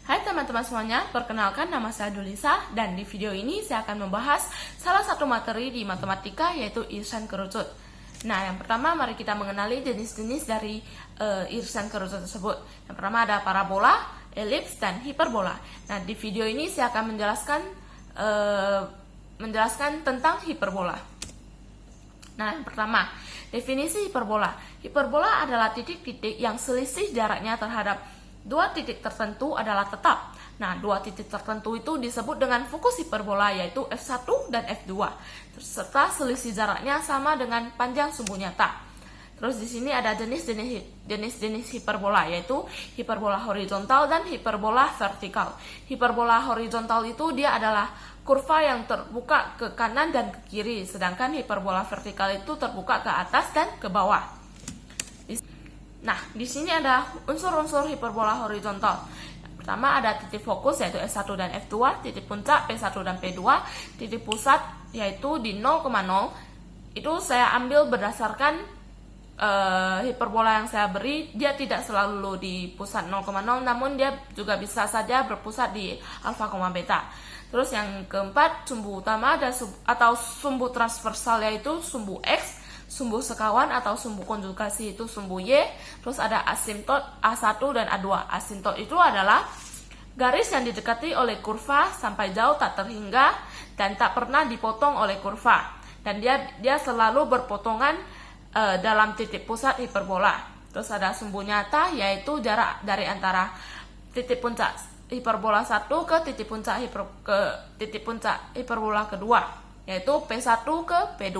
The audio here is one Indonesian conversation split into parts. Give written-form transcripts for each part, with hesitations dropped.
Hai teman-teman semuanya, perkenalkan nama saya Dulisa dan di video ini saya akan membahas salah satu materi di matematika yaitu irisan kerucut. Nah, yang pertama mari kita mengenali jenis-jenis dari irisan kerucut tersebut. Yang pertama ada parabola, elips, dan hiperbola. Nah, di video ini saya akan menjelaskan tentang hiperbola. Nah, yang pertama, definisi hiperbola. Hiperbola adalah titik-titik yang selisih jaraknya terhadap dua titik tertentu adalah tetap. Nah, dua titik tertentu itu disebut dengan fokus hiperbola, yaitu F1 dan F2. Serta selisih jaraknya sama dengan panjang sumbu nyata. Terus di sini ada jenis-jenis hiperbola, yaitu hiperbola horizontal dan hiperbola vertikal. Hiperbola horizontal itu dia adalah kurva yang terbuka ke kanan dan ke kiri, sedangkan hiperbola vertikal itu terbuka ke atas dan ke bawah. Nah, di sini ada unsur-unsur hiperbola horizontal. Pertama ada titik fokus yaitu F1 dan F2, titik puncak P1 dan P2, titik pusat yaitu di 0,0. Itu saya ambil berdasarkan hiperbola yang saya beri, dia tidak selalu di pusat 0,0, namun dia juga bisa saja berpusat di alfa, beta. Terus yang keempat, sumbu utama atau sumbu transversal yaitu sumbu X, sumbu sekawan atau sumbu konjugasi itu sumbu Y. Terus ada asimtot A1 dan A2. Asimtot itu adalah garis yang didekati oleh kurva sampai jauh tak terhingga dan tak pernah dipotong oleh kurva. Dan dia selalu berpotongan dalam titik pusat hiperbola. Terus ada sumbu nyata yaitu jarak dari antara titik puncak hiperbola 1 ke titik puncak hiperbola kedua, yaitu P1 ke P2.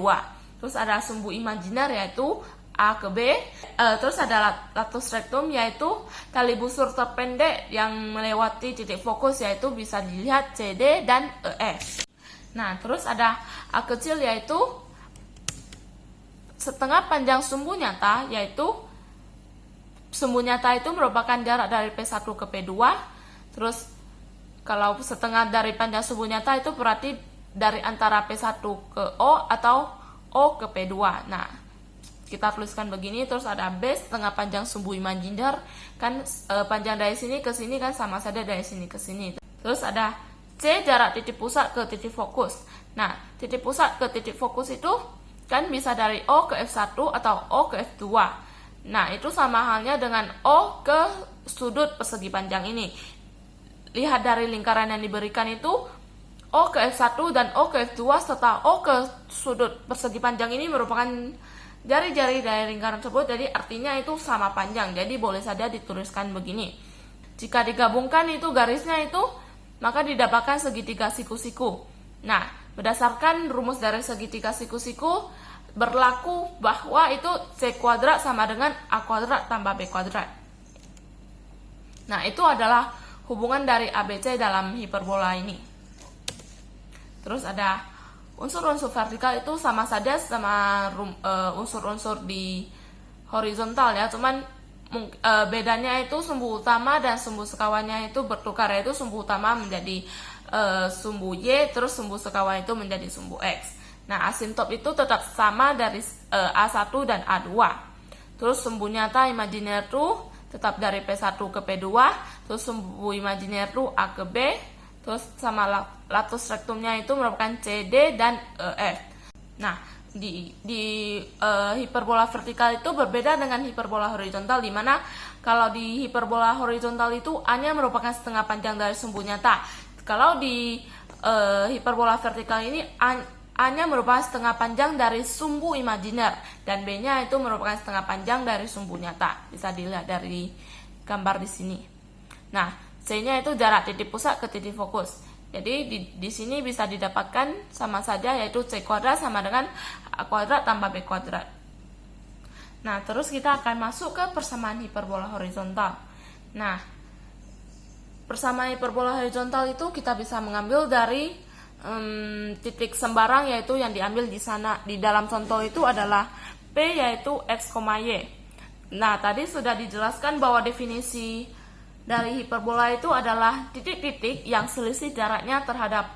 Terus ada sumbu imajiner yaitu A ke B. Terus ada latus rectum yaitu tali busur terpendek yang melewati titik fokus yaitu bisa dilihat CD dan EF. Nah, terus ada A kecil yaitu setengah panjang sumbu nyata, yaitu sumbu nyata itu merupakan jarak dari P1 ke P2. Terus kalau setengah dari panjang sumbu nyata itu berarti dari antara P1 ke O atau O ke P2. Nah, kita tuliskan begini. Terus ada B setengah panjang sumbu imajiner, kan panjang dari sini ke sini kan sama saja dari sini ke sini. Terus ada C jarak titik pusat ke titik fokus. Nah, titik pusat ke titik fokus itu kan bisa dari O ke F1 atau O ke F2. Nah, itu sama halnya dengan O ke sudut persegi panjang ini. Lihat dari lingkaran yang diberikan itu, O ke F1 dan O ke F2 serta O ke sudut persegi panjang ini merupakan jari-jari dari lingkaran tersebut, jadi artinya itu sama panjang. Jadi boleh saja dituliskan begini. Jika digabungkan itu garisnya itu, maka didapatkan segitiga siku-siku. Nah, berdasarkan rumus dari segitiga siku-siku, berlaku bahwa itu C kuadrat sama dengan A kuadrat tambah B kuadrat. Nah, itu adalah hubungan dari ABC dalam hiperbola ini. Terus ada unsur-unsur vertikal itu sama saja sama unsur-unsur di horizontal ya, cuman bedanya itu sumbu utama dan sumbu sekawannya itu bertukar, yaitu sumbu utama menjadi sumbu Y, terus sumbu sekawan itu menjadi sumbu X. Nah, asimtot itu tetap sama dari A1 dan A2. Terus sumbu nyata imajiner itu tetap dari P1 ke P2, terus sumbu imajiner itu A ke B. Terus sama latus rectumnya itu merupakan CD dan EF. Nah, di hiperbola vertikal itu berbeda dengan hiperbola horizontal, di mana kalau di hiperbola horizontal itu A-nya merupakan setengah panjang dari sumbu nyata. Kalau di hiperbola vertikal ini A-nya merupakan setengah panjang dari sumbu imajiner dan B-nya itu merupakan setengah panjang dari sumbu nyata. Bisa dilihat dari gambar di sini. Nah, C-nya itu jarak titik pusat ke titik fokus. Jadi di sini bisa didapatkan sama saja, yaitu C kuadrat sama dengan A kuadrat tambah B kuadrat. Nah, terus kita akan masuk ke persamaan hiperbola horizontal. Nah, persamaan hiperbola horizontal itu kita bisa mengambil dari titik sembarang, yaitu yang diambil di sana. Di dalam contoh itu adalah P yaitu X, Y. Nah, tadi sudah dijelaskan bahwa definisi dari hiperbola itu adalah titik-titik yang selisih jaraknya terhadap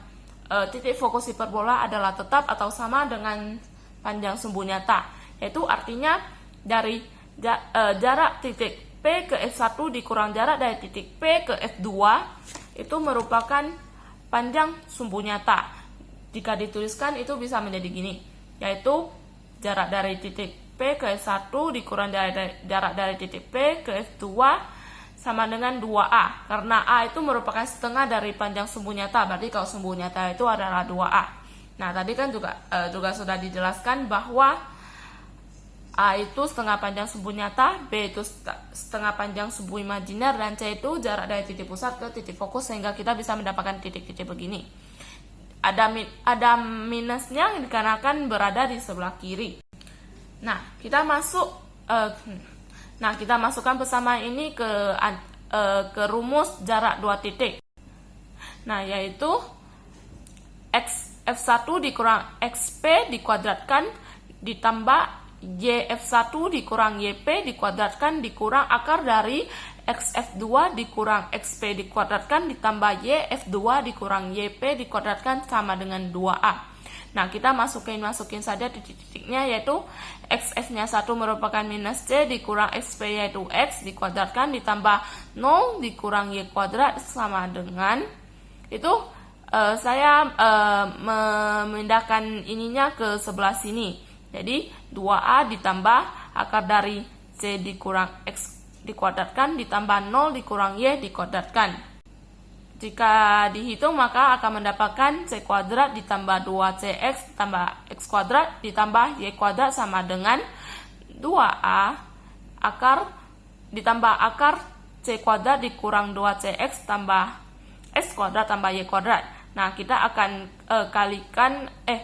titik fokus hiperbola adalah tetap atau sama dengan panjang sumbu nyata. Yaitu artinya dari jarak titik P ke F1 dikurang jarak dari titik P ke F2 itu merupakan panjang sumbu nyata. Jika dituliskan itu bisa menjadi gini, yaitu jarak dari titik P ke F1 dikurang jarak dari titik P ke F2 sama dengan 2A. Karena A itu merupakan setengah dari panjang sumbu nyata, berarti kalau sumbu nyata itu adalah 2A. Nah, tadi kan juga sudah dijelaskan bahwa A itu setengah panjang sumbu nyata, B itu setengah panjang sumbu imajiner, dan C itu jarak dari titik pusat ke titik fokus, sehingga kita bisa mendapatkan titik-titik begini. Ada minusnya dikarenakan berada di sebelah kiri. Nah, kita masukkan persamaan ini ke rumus jarak dua titik. Nah, yaitu F1 dikurang XP dikuadratkan ditambah YF1 dikurang YP dikuadratkan dikurang akar dari XF2 dikurang XP dikuadratkan ditambah YF2 dikurang YP dikuadratkan sama dengan 2A. Nah, kita masukin saja titik-titiknya, yaitu XF-nya 1 merupakan minus C dikurang XP yaitu X dikuadratkan ditambah 0 dikurang Y kuadrat sama dengan itu. Saya memindahkan ininya ke sebelah sini. Jadi 2A ditambah akar dari C dikurang X dikuadratkan ditambah 0 dikurang Y dikuadratkan. Jika dihitung maka akan mendapatkan C kuadrat ditambah 2CX tambah X kuadrat ditambah Y kuadrat sama dengan 2A akar ditambah akar C kuadrat dikurang 2CX tambah X kuadrat tambah Y kuadrat. Nah, kita akan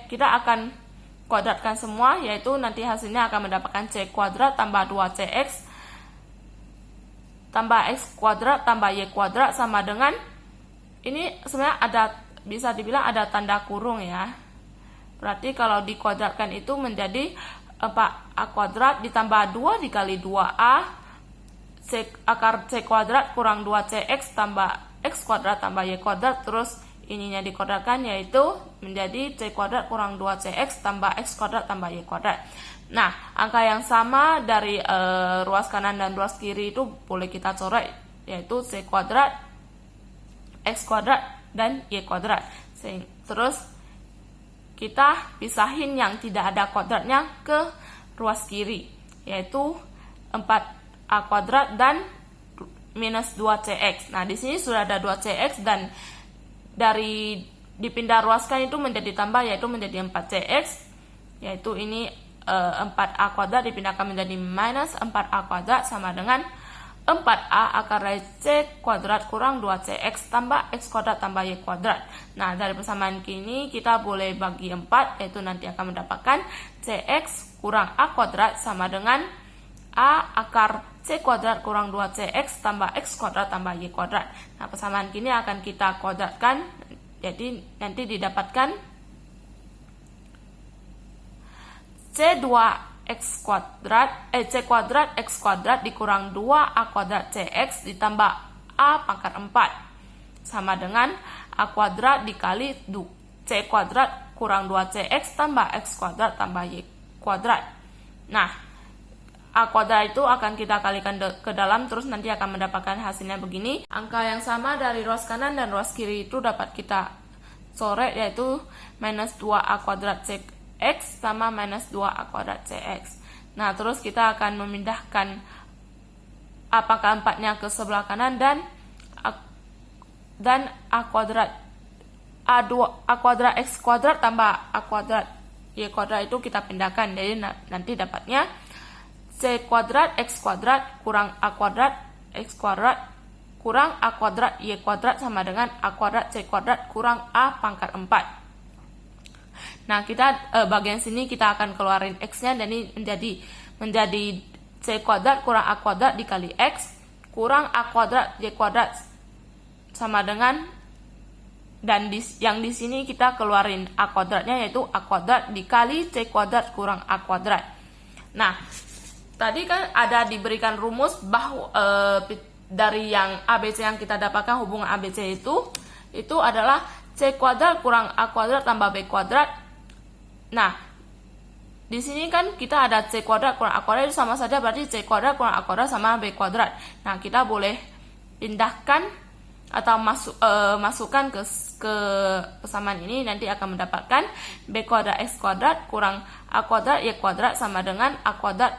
kita akan kuadratkan semua, yaitu nanti hasilnya akan mendapatkan C kuadrat tambah 2CX tambah X kuadrat tambah Y kuadrat sama dengan, ini sebenarnya bisa dibilang ada tanda kurung ya. Berarti kalau dikuadratkan itu menjadi 4A kuadrat ditambah 2 dikali 2A akar C kuadrat kurang 2CX tambah X kuadrat tambah Y kuadrat, terus ininya dikuadratkan yaitu menjadi C kuadrat kurang 2CX tambah X kuadrat tambah Y kuadrat. Nah, angka yang sama dari ruas kanan dan ruas kiri itu boleh kita coret, yaitu C kuadrat, X kuadrat, dan Y kuadrat. Terus kita pisahin yang tidak ada kuadratnya ke ruas kiri, yaitu 4A kuadrat dan minus 2CX. Nah, di sini sudah ada 2CX dan dari dipindah ruaskan itu menjadi tambah, yaitu menjadi 4CX, yaitu ini 4A kuadrat dipindahkan menjadi minus 4A kuadrat sama dengan 4A akar dari C kuadrat kurang 2CX tambah X kuadrat tambah Y kuadrat. Nah, dari persamaan ini kita boleh bagi 4, yaitu nanti akan mendapatkan CX kurang A kuadrat sama dengan A akar C kuadrat kurang 2CX tambah X kuadrat tambah Y kuadrat. Nah, persamaan ini akan kita kuadratkan, jadi nanti didapatkan C2X kuadrat C kuadrat X kuadrat dikurang 2A kuadrat CX ditambah A pangkat 4 sama dengan A kuadrat dikali C kuadrat kurang 2CX tambah X kuadrat tambah Y kuadrat. Nah, A kuadrat itu akan kita kalikan ke dalam, terus nanti akan mendapatkan hasilnya begini. Angka yang sama dari ruas kanan dan ruas kiri itu dapat kita coret, yaitu minus 2A kuadrat CX sama minus 2A kuadrat CX. Nah, terus kita akan memindahkan A pangkat 4-nya ke sebelah kanan dan A kuadrat A kuadrat X kuadrat tambah A kuadrat Y kuadrat itu kita pindahkan. Jadi nanti dapatnya C kuadrat X kuadrat kurang A kuadrat X kuadrat kurang A kuadrat Y kuadrat sama dengan A kuadrat C kuadrat kurang A pangkat 4. Nah, kita bagian sini kita akan keluarin X-nya, dan ini menjadi C kuadrat kurang A kuadrat dikali X kurang A kuadrat Y kuadrat sama dengan, dan yang di sini kita keluarin A kuadratnya, yaitu A kuadrat dikali C kuadrat kurang A kuadrat. Nah, tadi kan ada diberikan rumus bahwa dari yang ABC yang kita dapatkan hubungan ABC itu adalah C kuadrat kurang A kuadrat tambah B kuadrat. Nah, di sini kan kita ada C kuadrat kurang A kuadrat, itu sama saja berarti C kuadrat kurang A kuadrat sama B kuadrat. Nah, kita boleh pindahkan atau masukkan ke persamaan ini, nanti akan mendapatkan B kuadrat X kuadrat kurang A kuadrat Y kuadrat sama dengan A kuadrat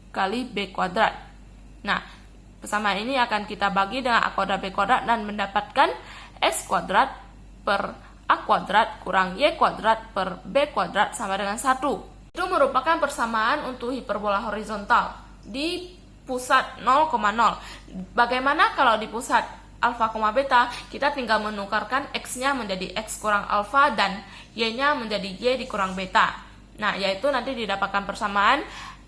kali B kuadrat. Nah, persamaan ini akan kita bagi dengan A kuadrat B kuadrat dan mendapatkan X kuadrat per A kuadrat kurang Y kuadrat per B kuadrat sama dengan 1. Itu merupakan persamaan untuk hiperbola horizontal di pusat 0,0. Bagaimana kalau di pusat alfa, beta? Kita tinggal menukarkan X-nya menjadi X kurang alfa dan Y-nya menjadi Y dikurang beta. Nah, yaitu nanti didapatkan persamaan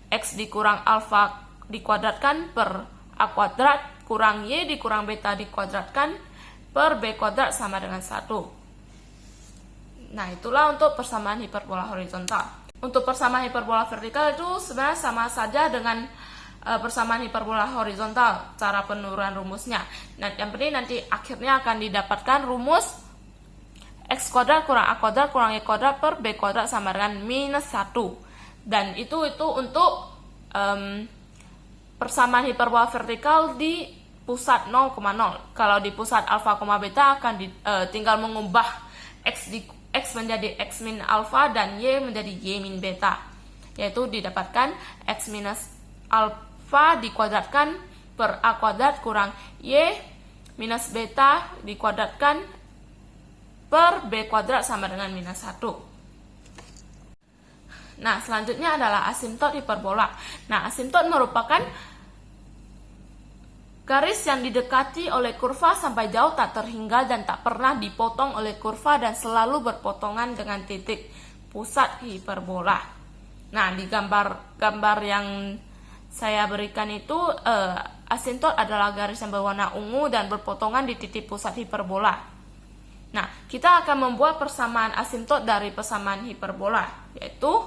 X dikurang alfa dikuadratkan per A kuadrat kurang Y dikurang beta dikuadratkan per B kuadrat sama dengan 1. Nah, itulah untuk persamaan hiperbola horizontal. Untuk persamaan hiperbola vertikal itu sebenarnya sama saja dengan persamaan hiperbola horizontal, cara penurunan rumusnya. Nah, yang penting nanti akhirnya akan didapatkan rumus X kuadrat kurang A kuadrat kurang Y kuadrat per B kuadrat sama dengan minus 1. Dan itu untuk persamaan hiperbola vertikal di pusat 0,0. Kalau di pusat alfa, beta akan tinggal mengubah X menjadi X min alfa dan Y menjadi Y min beta, yaitu didapatkan X minus alfa dikuadratkan per A kuadrat kurang Y minus beta dikuadratkan per B kuadrat sama dengan minus 1. Nah, selanjutnya adalah asimtot hiperbola. Nah, asimtot merupakan garis yang didekati oleh kurva sampai jauh tak terhingga dan tak pernah dipotong oleh kurva dan selalu berpotongan dengan titik pusat hiperbola. Nah, di gambar yang saya berikan itu asimtot adalah garis yang berwarna ungu dan berpotongan di titik pusat hiperbola. Nah, kita akan membuat persamaan asimtot dari persamaan hiperbola, yaitu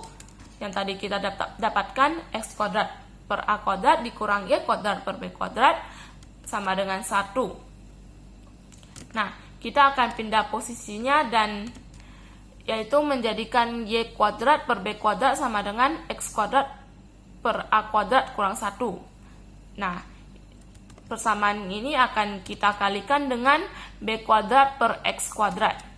yang tadi kita dapatkan X kuadrat per A kuadrat dikurang Y kuadrat per B kuadrat sama dengan 1. Nah, kita akan pindah posisinya dan yaitu menjadikan Y kuadrat per B kuadrat sama dengan X kuadrat per A kuadrat kurang 1. Nah, persamaan ini akan kita kalikan dengan B kuadrat per X kuadrat.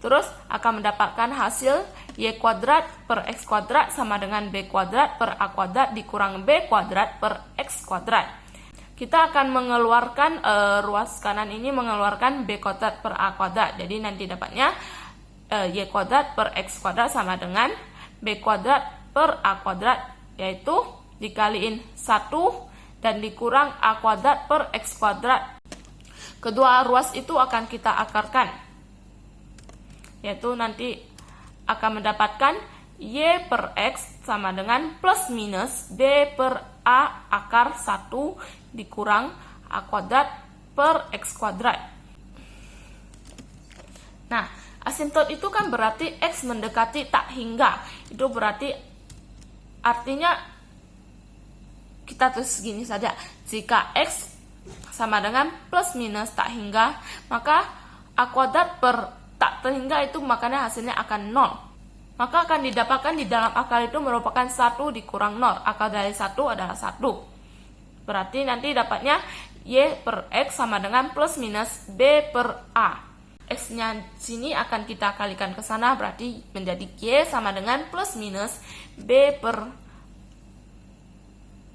Terus akan mendapatkan hasil Y kuadrat per X kuadrat sama dengan B kuadrat per A kuadrat dikurang B kuadrat per X kuadrat. Kita akan mengeluarkan ruas kanan ini mengeluarkan B kuadrat per A kuadrat. Jadi nanti dapatnya Y kuadrat per X kuadrat sama dengan B kuadrat per A kuadrat, yaitu dikaliin 1 dan dikurang A kuadrat per X kuadrat. Kedua ruas itu akan kita akarkan, yaitu nanti akan mendapatkan Y per X sama dengan plus minus B per A akar 1 dikurang A kuadrat per X kuadrat. Nah, asimtot itu kan berarti X mendekati tak hingga. Itu berarti artinya kita tulis gini saja. Jika X sama dengan plus minus tak hingga, maka A kuadrat per tak terhingga itu makanya hasilnya akan 0. Maka akan didapatkan di dalam akar itu merupakan 1 dikurang 0. Akar dari 1 adalah 1. Berarti nanti dapatnya Y per X sama dengan plus minus B per A. X-nya sini akan kita kalikan ke sana, berarti menjadi Y sama dengan plus minus B per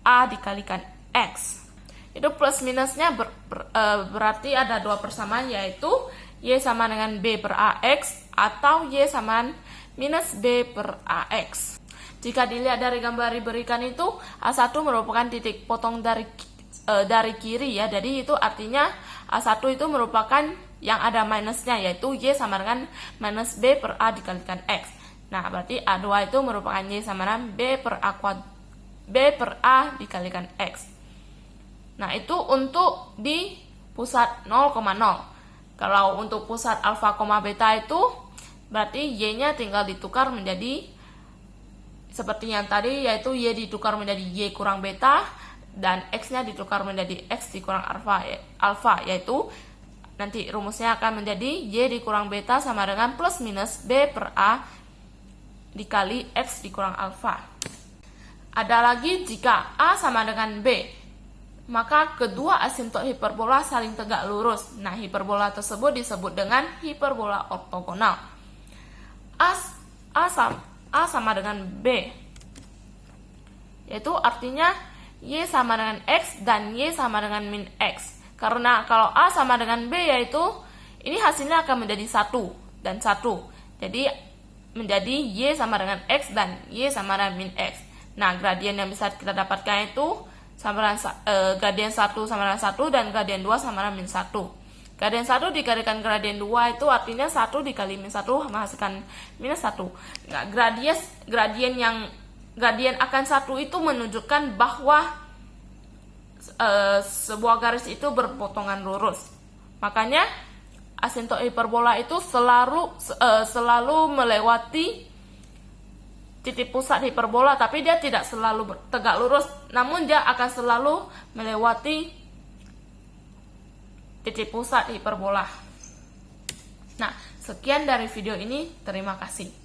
A dikalikan X. Itu plus minusnya berarti ada dua persamaan, yaitu Y sama dengan B per AX atau Y sama minus B per AX. Jika dilihat dari gambar diberikan itu, A1 merupakan titik potong dari kiri ya. Jadi itu artinya A1 itu merupakan yang ada minusnya, yaitu Y sama dengan minus B per A dikalikan X. Nah, berarti A2 itu merupakan Y sama dengan B per A dikalikan X. Nah, itu untuk di pusat 0,0. Kalau untuk pusat alfa, beta itu berarti Y-nya tinggal ditukar menjadi seperti yang tadi, yaitu Y ditukar menjadi Y kurang beta dan X-nya ditukar menjadi X dikurang alfa, yaitu nanti rumusnya akan menjadi Y dikurang beta sama dengan plus minus B per A dikali X dikurang alfa. Ada lagi jika A sama dengan B, maka kedua asimptot hiperbola saling tegak lurus. Nah, hiperbola tersebut disebut dengan hiperbola ortogonal. A sama dengan B, yaitu artinya Y sama dengan X dan Y sama dengan min X. Karena kalau A sama dengan B, yaitu ini hasilnya akan menjadi 1 dan 1. Jadi menjadi Y sama dengan X dan Y sama dengan min X. Nah, gradien yang bisa kita dapatkan itu sama dengan gradien 1 sama dengan 1 dan gradien 2 sama dengan min 1. Gradien 1 dikalikan gradien 2 itu artinya 1 dikali min 1 menghasilkan minus 1. Nah, gradien akan 1 itu menunjukkan bahwa sebuah garis itu berpotongan lurus. Makanya asimptot hiperbola itu selalu melewati titik pusat hiperbola, tapi dia tidak selalu tegak lurus, namun dia akan selalu melewati titik pusat hiperbola. Nah, sekian dari video ini. Terima kasih.